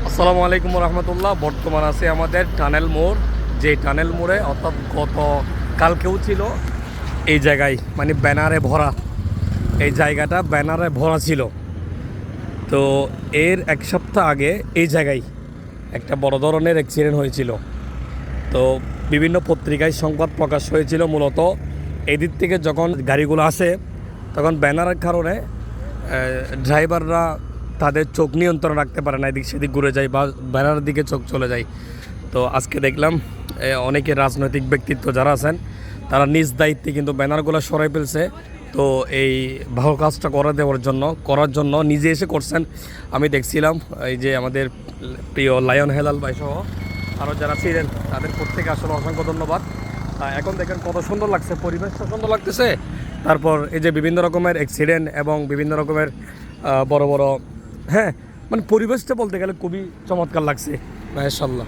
আসসালামু আলাইকুম রহমতুল্লাহ। বর্তমান আছে আমাদের টানেল মোড়, যে টানেল মোড়ে অর্থাৎ গত কালকেও ছিল এই জায়গায়, মানে ব্যানারে ভরা, এই জায়গাটা ব্যানারে ভরা ছিল। তো এর এক সপ্তাহ আগে এই জায়গায় একটা বড় ধরনের অ্যাক্সিডেন্ট হয়েছিল। তো বিভিন্ন পত্রিকায় সংবাদ প্রকাশ হয়েছিল। মূলত এদিক থেকে যখন গাড়িগুলো আসে তখন ব্যানারের কারণে ড্রাইভাররা তাদের চোখ নিয়ন্ত্রণ রাখতে পারে না, এদিক সেদিক ঘুরে যায় বা ব্যানারের দিকে চোখ চলে যায়। তো আজকে দেখলাম অনেকে রাজনৈতিক ব্যক্তিত্ব যারা আছেন তারা নিজ দায়িত্বে কিন্তু ব্যানারগুলো সরাই ফেলছে। তো এই ভালো কাজটা করার জন্য নিজে এসে করছেন। আমি দেখছিলাম এই যে আমাদের প্রিয় লায়ন হেলাল ভাই সহ আরও যারা ছিলেন তাদের প্রত্যেকে আসলে অসংখ্য ধন্যবাদ। এখন দেখেন কত সুন্দর লাগছে, পরিবেশটা সুন্দর লাগতেছে। তারপর এই যে বিভিন্ন রকমের অ্যাক্সিডেন্ট এবং বিভিন্ন রকমের বড় বড়, হ্যাঁ, মানে পরিবেশটা বলতে গেলে খুবই চমৎকার লাগছে মাশাআল্লাহ।